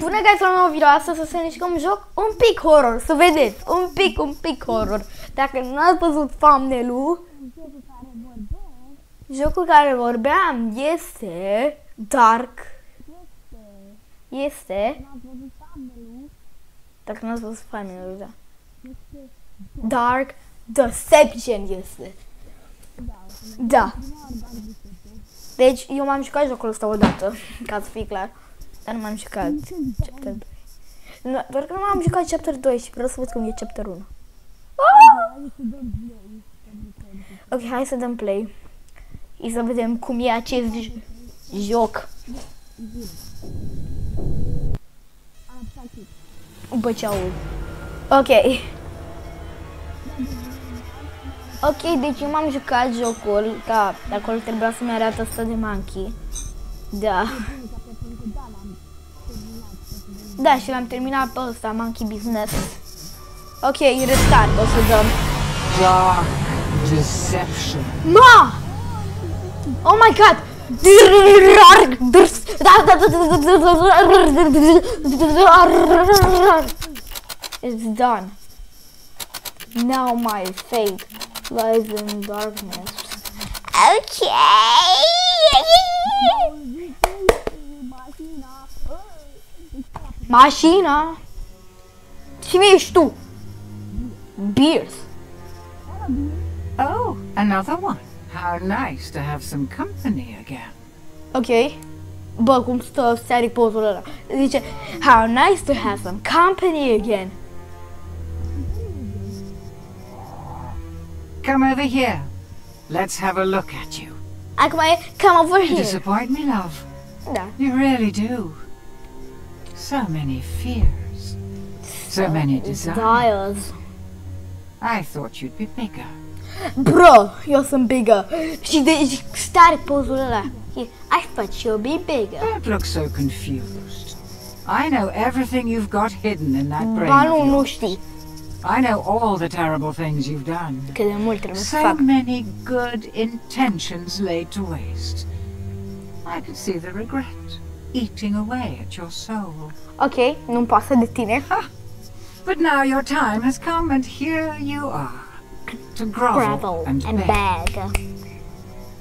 Bună guys, la un nou video, astăzi o să ne jucăm un joc un pic horror, să vedeți, un pic horror. Dacă nu ați văzut thumbnail-ul, jocul care vorbeam este Dark. Dacă nu ați văzut thumbnail-ul, da. Dark Deception este. Da. Deci eu m-am jucat jocul ăsta odată, ca să fie clar. Dar nu m-am jucat chapter 2. Doar că nu m-am jucat chapter 2 și vreau să văd cum e chapter 1. Ok, hai să dăm play. Și să vedem cum e acest joc. Bă, ce aud. Ok. Ok, deci eu m-am jucat jocul, da, de acolo trebuia să-mi arate asta de monkey. Da. Da, și l-am terminat pe ăsta, Monkey Business. Ok, restart, o să dăm. Dark Deception. Ma! Oh my god! It's done. Now my fate lies in darkness. Okay! Mașina? Cine ești tu? Beers. Oh, another one. How nice to have some company again. Ok. Bă, cum stă searic pozul ăla. Zice, how nice to have some company again. Come over here. Let's have a look at you. Acum e, come over You here. disappoint me, love. Da. You really do. So many fears. So many desires. Dials. I thought you'd be bigger. Bro, eu sunt bigger. Și de stare pozul ăla. I thought you'd be bigger. Don't look so confused. I know everything you've got hidden in that brain Ba of nu, nu yours. știi. I know all the terrible things you've done. Cât de mult trebuie să So fac. many good intentions laid to waste. I could see the regret eating away at your soul. Ok, nu-mi pasă de tine. But now your time has come and here you are. To grovel Gravel and beg. bag.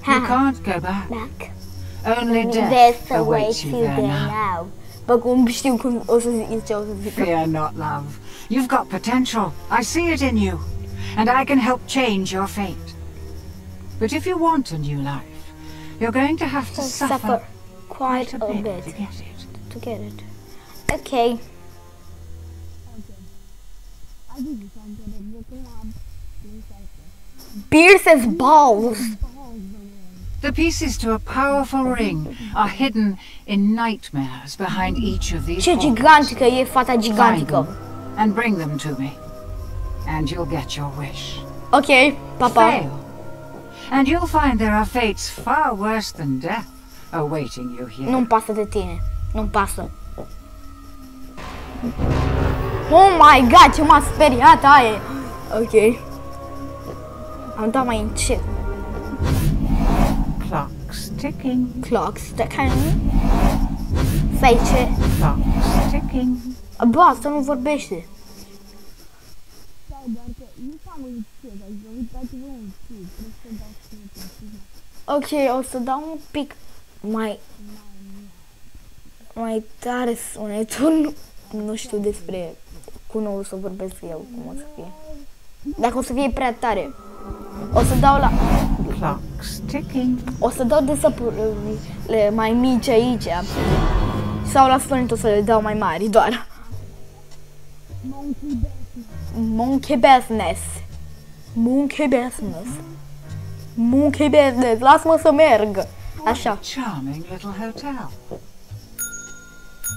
You can't go back. Back. Only death Death awaits awaits you you there there now. now. Bă, cum știu cum o să zic ce o să zic. Fear not, love. You've got potential. I see it in you. And I can help change your fate. But if you want a new life, you're going to have to suffer quite a bit bit to get it. to get it. Ok. Pierce's balls. The pieces to a powerful ring are hidden in nightmares behind each of these Ce halls. gigantică e fata Find gigantică. them and bring them to me, and you'll get your wish. Ok, papa. Fail, and you'll find there are fates far worse than death awaiting you here. Nu-mi pasă de tine. Nu-mi pasă. Oh my god, ce m-a speriat aia. Ok. Am dat mai încet. Clock's ticking. Clocks, that kind of... Stai, ce? Clock's ticking. Bă, asta nu vorbește. Ok, o să dau un pic mai tare sunetul. Nu știu despre cum o să vorbesc eu, cum o să fie. Dacă o să fie prea tare, o să dau la... Clock's ticking. O să dau de săpurile mai mici aici. Sau la sfârșit o să le dau mai mari, doar. Monkey business. Monkey business. Monkey business. Lasă-mă să merg. Așa. Charming little hotel.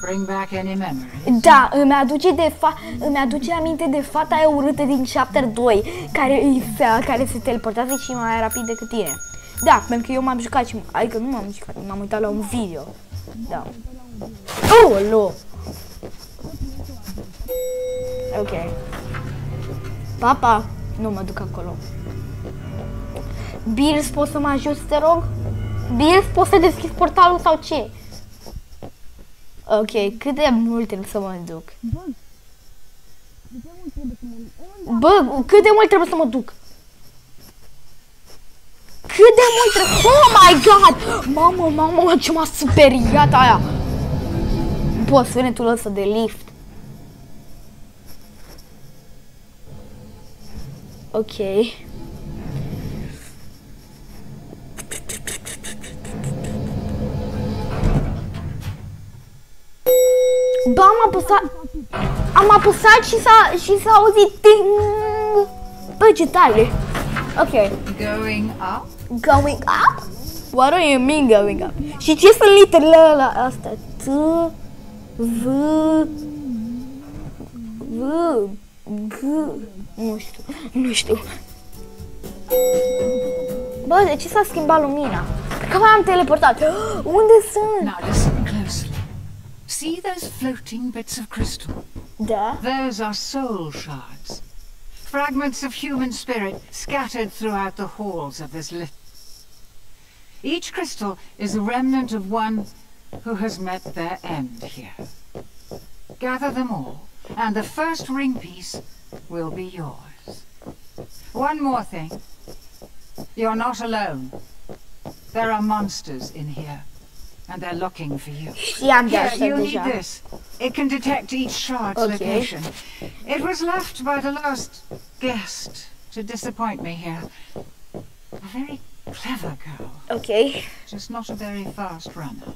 Bring back any memories. Da, îmi aduce aminte de fata aia urâtă din chapter 2, care se teleportează și mai rapid decât tine. Da, pentru că eu m-am jucat și... Adică nu m-am jucat, m-am uitat la un video. Da. Oh, ok. Papa, nu mă duc acolo. Bills, poți să mă ajuți, te rog? Bills, poți să deschizi portalul sau ce? Ok, cât de mult trebuie să mă duc? Bă, cât de mult trebuie să mă duc? Cât de mult trebuie? Oh my god! Mamă, ce m-a speriat aia! Bă, sunetul ăsta de lift. Ok. Bă, am apăsat și s-a auzit ting. Bă, ce tare. Ok. Going up? Going up? What do you mean going up? Și ce sunt literele astea? T, V, G. Nu știu. Bă, de ce s-a schimbat lumina? Că m-am teleportat. Unde sunt? Now listen closely. See those floating bits of crystal? Da. Those are soul shards. Fragments of human spirit scattered throughout the halls of this Each crystal is a remnant of one who has met their end here. Gather them all, and the first ring piece will be yours. One more thing. You're not alone. There are monsters in here, and they're looking for you. Here, you need this. It can detect each shard's location. It was left by the last guest to disappoint me here. A very clever girl. Ok. Just not a very fast runner.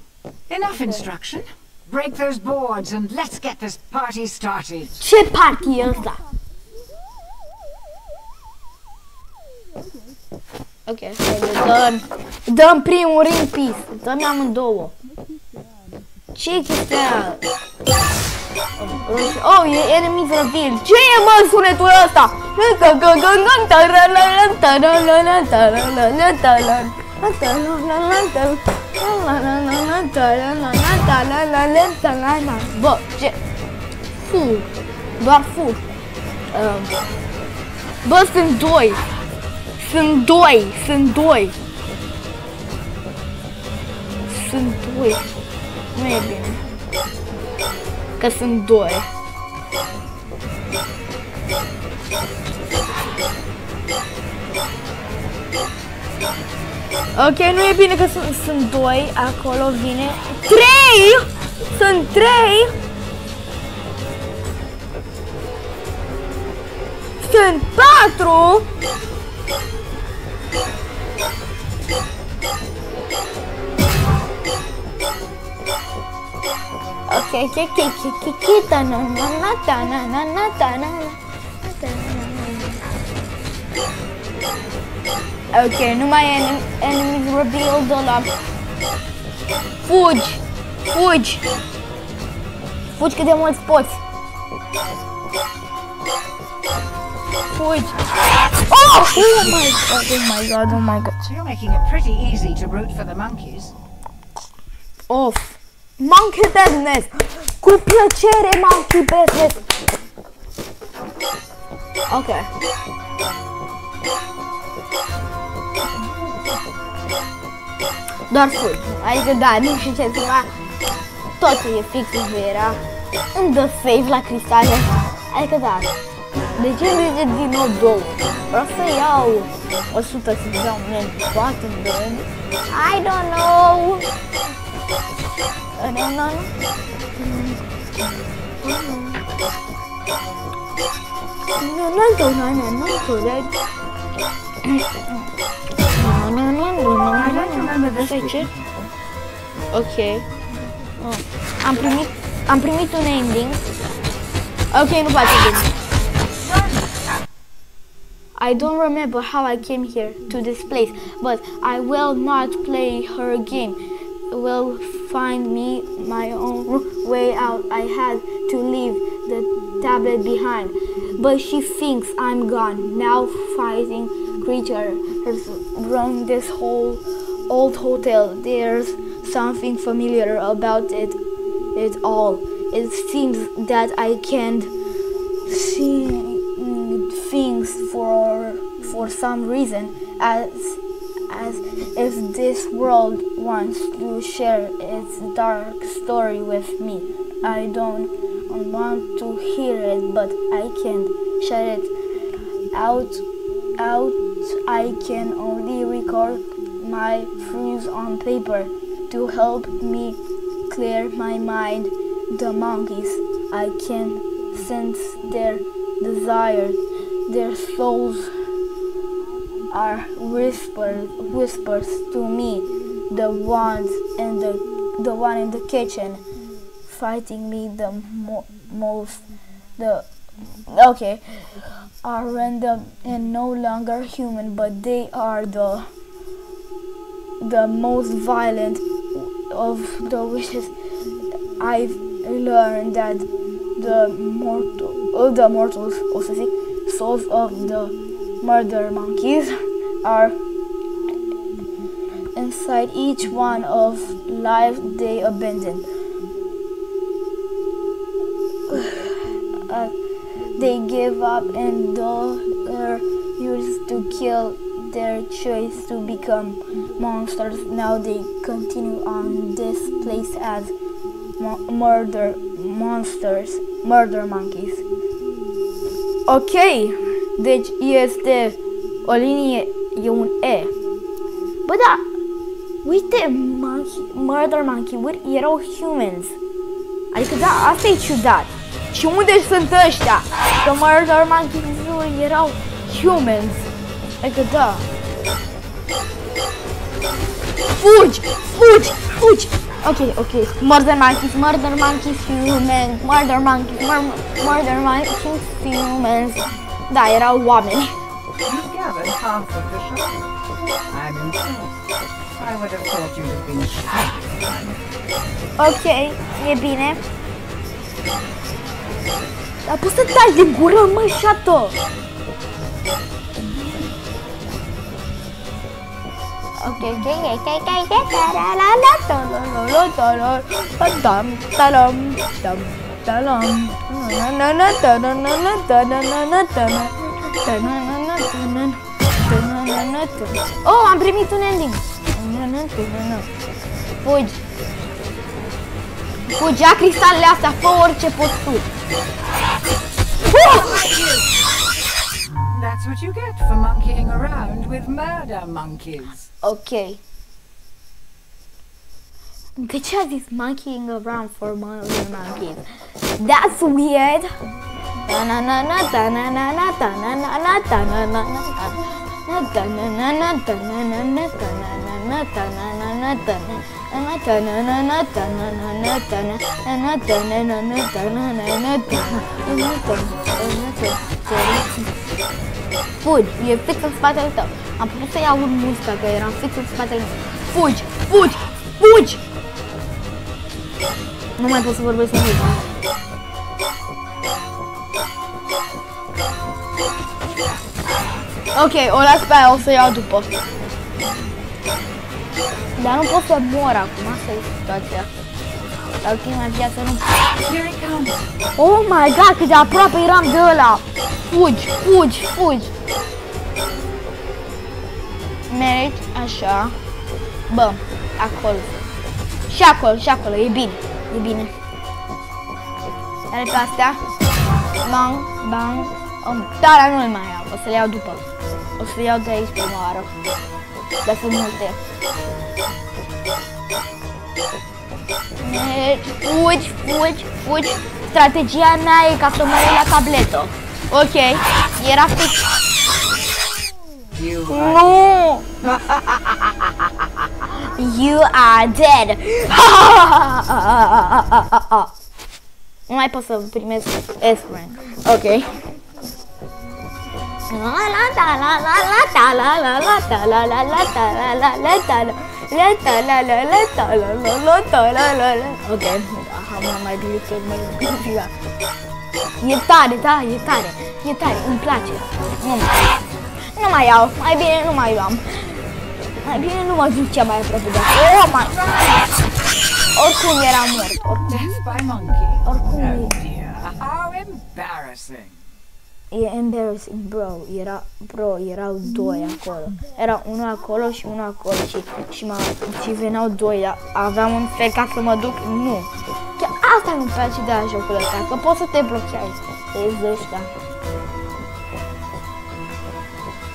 Enough instruction. Break those boards and let's get this party started. Ce party e ăsta? Ok, dăm primul ring piece. Dăm amândouă. Ce-i chestia? Oh, e enemy reveal. Ce e, mă, sunetul ăsta? Bă, ce? Fur. Doar fur. Bă, sunt doi. Sunt doi. Nu e bine. Că sunt doi. Ok, nu e bine că sunt doi. Acolo vine 3! Sunt 3! Sunt 4! Ok, nu mai e enemy reveal de la... Fugi! Fugi cât de mult poți! Fugi! Oh my god! So you're making it pretty easy to root for the monkeys. Off! Monkey business! Cu plăcere, monkey business! Ok. Doar fugi. Adică da, nu știu ce să fac. Totul e fix vera. Îmi dă save la cristale. Adică da. De ce merge din nou 2? Vreau să iau 100 să dau un toate în rând. I don't know. Ok. Am primit un ending. Ok, nu place bine. I don't remember how I came here to this place, but I will not play her game. Will find me my own way out. I had to leave the tablet behind, but she thinks I'm gone. Now fighting creature has run this whole old hotel. There's something familiar about it all. It seems that I can't see things for some reason as if this world wants to share its dark story with me. I don't want to hear it, but I can't shut it out. I can only record my thoughts on paper to help me clear my mind. The monkeys, I can sense their desire. Their souls are whispers to me. The ones in the one in the kitchen fighting me the most. Are random and no longer human, but they are the most violent of the wishes. I've learned that the mortals, souls of the murder monkeys, are inside each one of life they abandon. They give up and they're used to kill their choice to become monsters. Now they continue on this place as murder monkeys. Ok, deci este o linie, e un E. Bă, da, uite, murder monkey-uri erau humans. Adică da, asta e ciudat. Și unde sunt ăștia? Că murder monkeys-uri erau humans. Adică da. Fugi! Ok. Murder monkeys, humans, murder monkeys, humans. Da, erau oameni. You've gathered half of the shop. I'm impressed. I would have thought you'd have been shot. Ok, e bine. Dar poți să taci din gură, mă, șato! Ok. Oh, am primit un ending. Fugi, ia cristalele astea, fă orice poți tu. That's what you get for monkeying around with murder monkeys. Ok. De ce a zis monkeying around for murder monkeys? That's weird. Fugi, e fix în spatele tău. Am putut să-i aud muzica, că eram fix în spatele meu. Fugi! Nu mai pot să vorbesc nimic. Ok, o las pe aia, o să iau după. Dar nu pot să mor acum, asta e situația. La ultima viață nu... Oh my god, cât de aproape eram de ăla! Fugi! Mergi așa. Bă, acolo. Și acolo, e bine. Are pe astea. Bang. Dar nu-l mai iau, o să le iau după. O să le iau de aici prima oară. Dar sunt multe. Fugi. Strategia mea e ca să mă iei la tabletă. Ok, era fix. Nu! You are dead. Nu mai pot să primesc S-rank. Ok. Ok, am mai bine să mă gândesc. E tare, îmi place. Nu mai iau, mai bine nu mai luam. Mai bine nu mă duceam mai aproape de asta. Oh my! Oricum era mort. Death by monkey? Oricum. Oh dear, how embarrassing. E embarrassing, bro, erau doi acolo. Era unul acolo și unul acolo și veneau doi. Aveam un fel ca să mă duc, nu. Chiar asta nu-mi place de la jocul ăsta, că poți să te blochezi. Vezi ăștia.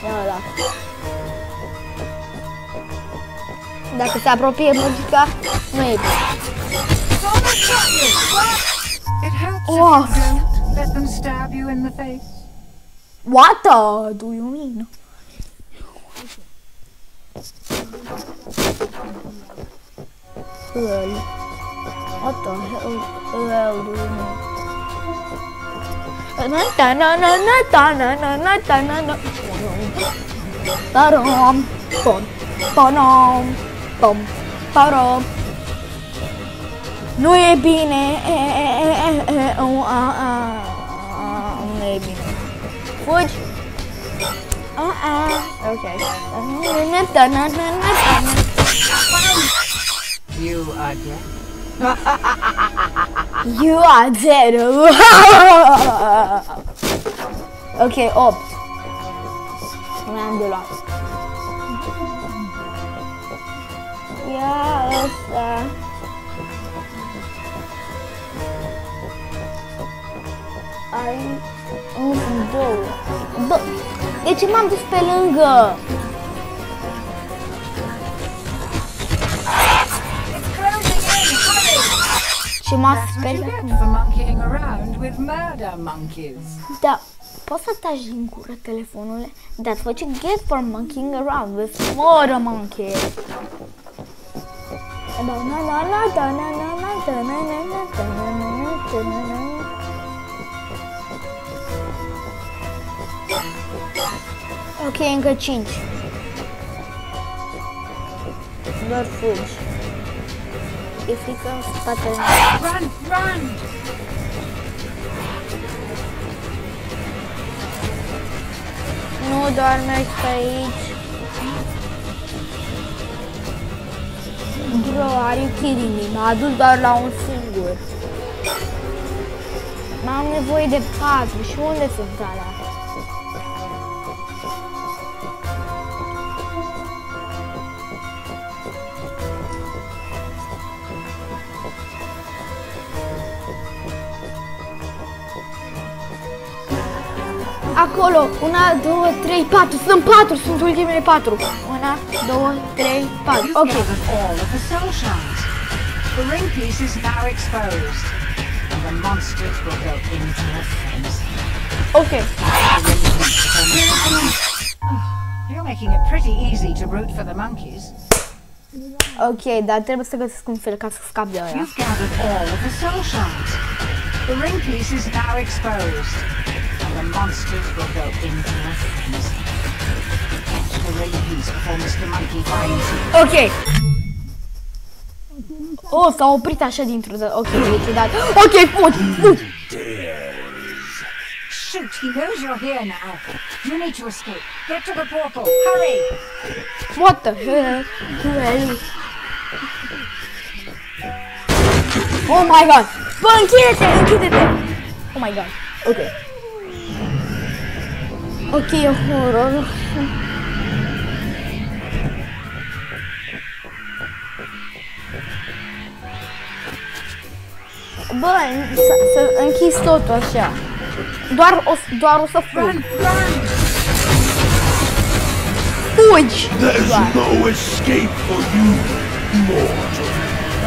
Ia ăla. Dacă se apropie muzica, nu e bine. It helps if you don't let them stab you in the face. What do you mean? What the hell do you mean? Nu e bine. Nu e bine. Fugi. Ok. You are dead. You are dead. Ok, 8. Mi-am de luat. Ia ăsta. Ai... Nu sunt două. Bă, de ce m-am dus pe lângă? Și m-a speriat. Da, poți să taci din gură telefonule? That's what you get for monkeying around with murder monkey. Ok, încă 5. Doar fugi. E frică în spatele. Run, run! Nu doar mergi pe aici. Bro, are you kidding me? M-a adus doar la un singur. M-am nevoie de 4. Și unde sunt alea? Acolo, 1, 2, 3, 4, sunt 4, sunt ultimele 4. 1, 2, 3, 4, ok. All of the soul shards. The ring piece is now exposed, and the monsters will go into a frenzy. Ok. You're making it pretty easy to root for the monkeys. Ok, dar trebuie să găsesc un fel ca să scap de aia. You've gathered all of the soul shards. The ring piece is now exposed, and the monsters will go into a frenzy. Catch the ring piece before Mr. Monkey finds you. Ok. Oh, s-a oprit așa dintr-o dată. Ok, lichidat. Ok, fugi. Shoot, he knows you're here now. You need to escape. Get to the portal. Hurry! What the hell? Really? Oh my god! Bă, închide-te, închide-te! Oh my god. Ok. Ok, e horror. Bă, să închizi totul așa. Doar o să fugi. Fugi! There's no escape for you, mortal.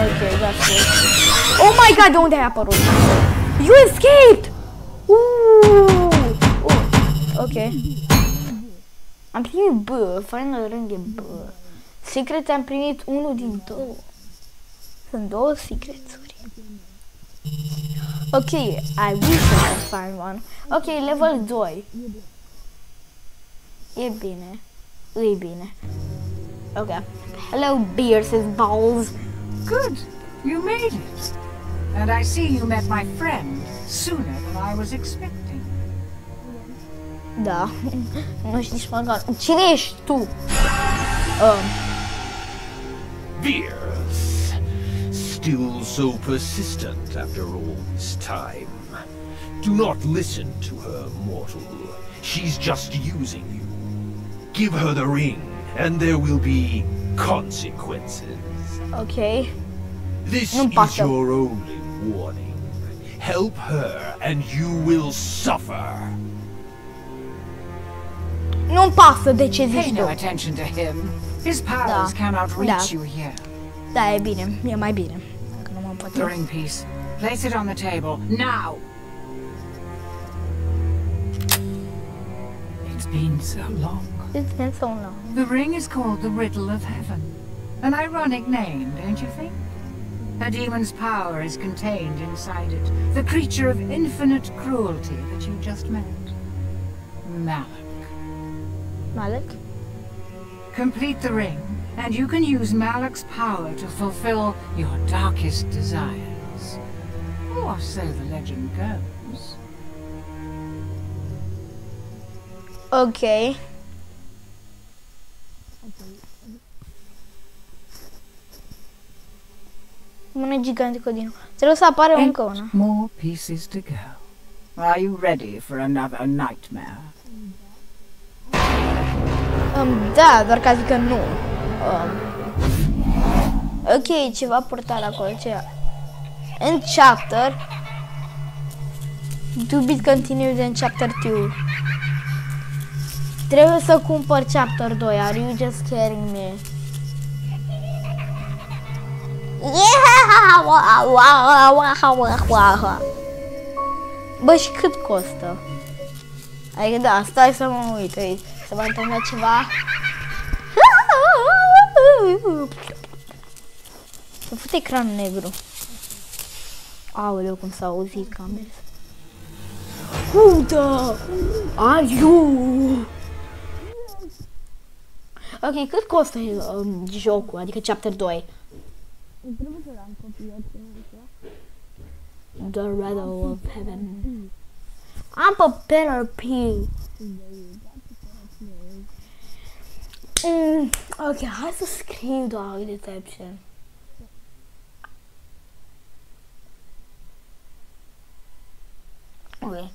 Ok, that's it. Oh my god, de unde ai apărut? You escaped! Ok. Am primit B, final rând e B. Secret am primit unul din două. Sunt două secreturi. Ok, I wish I could find one. Ok, level 2. E bine. E bine. Ok. Hello, beers and balls. Good, you made it. And I see you met my friend sooner than I was expecting. Da. Nu știi nici măcar. Cine ești tu? Beers, still so persistent after all this time? Do not listen to her, mortal. She's just using you. Give her the ring, and there will be consequences. Ok. This Non is passa. your only warning. Help her, and you will suffer. Non passa de ce Pay zici no tu. attention to him. His powers Da. cannot reach Da. you here. Da, e bine. E mai bine. Dacă nu mă The poate. ring piece. Place it on the table, now! It's been so long. It's been so long. The ring is called the Riddle of Heaven. An ironic name, don't you think? A demon's power is contained inside it. The creature of infinite cruelty that you just met. Malak. Malek? Complete the ring, and you can use Malak's power to fulfill your darkest desires. Or so the legend goes. Ok. Mână gigantică din nou. Trebuie să apară încă una. 8 more pieces to go. Are you ready for another nightmare? Da, doar ca zic că nu. Ok, ceva portal acolo, ce în chapter. To be continued in chapter 2. Trebuie să cumpăr chapter 2. Are you just scaring me? Bă, și cât costă? Adică da, stai să mă uit, să mă întâmplă ceva. Să fut ecranul negru. Aoleu, cum s-a auzit camera. Who the are you? Ok, cât costă jocul, adică chapter 2? The Riddle of Heaven. Am pe PRP. Ok, hai să scriu Dark Deception. Ok.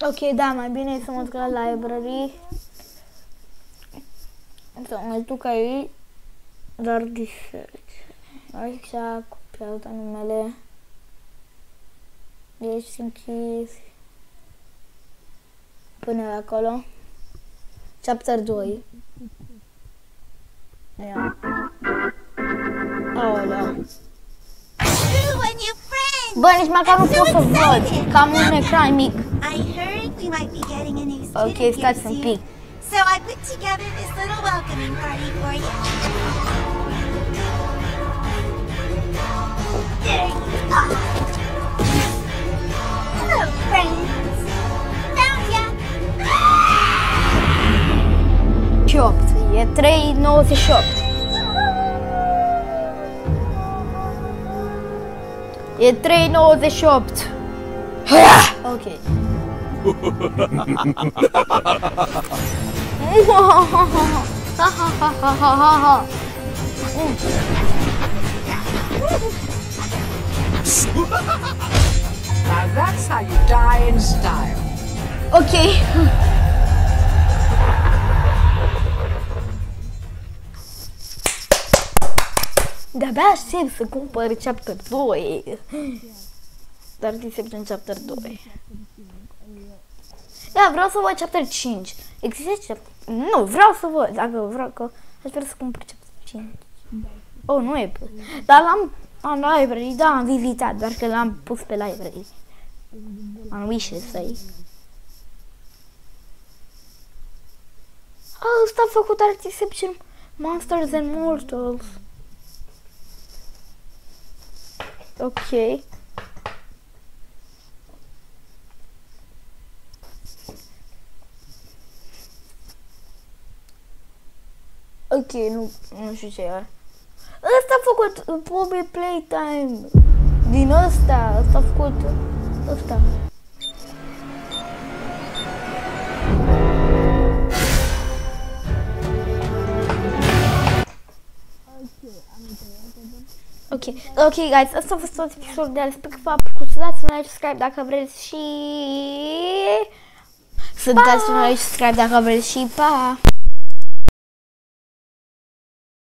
Ok, da, mai bine e să mă duc la library. Să mă duc aici. Dar research. Aici a copiat numele. Deci sunt închis. Până acolo. Chapter 2. Ia. Aoleu. Bă, nici măcar nu pot să văd, că am un ecran mic. Ok, stați un pic. So I put together this little welcoming party for you. There you are. Hello, friends. Found ya. 8, e 3,98. E 3,98. Ok. Now that's how you die in style. Ok. De-abia aștept să cumpăr chapter 2. Dar Deception chapter 2. Da, vreau să văd chapter 5. Există chapter... Nu, vreau să văd. Dacă vreau că... Aș vrea să cumpăr chapter 5. Oh, nu e... Dar l-am... În library, da, am vizitat, doar că l-am pus pe library. Am wishes aici. Ăsta a făcut Dark Deception Monsters and Mortals. Ok. Ok, nu știu ce e. Ăsta a făcut probe playtime. Din ăsta a făcut ăsta. Ok, guys, asta a fost tot episodul de azi. Sper că v-a plăcut. Să dați un like, subscribe dacă vreți și... Să dați un like, subscribe dacă vreți și pa!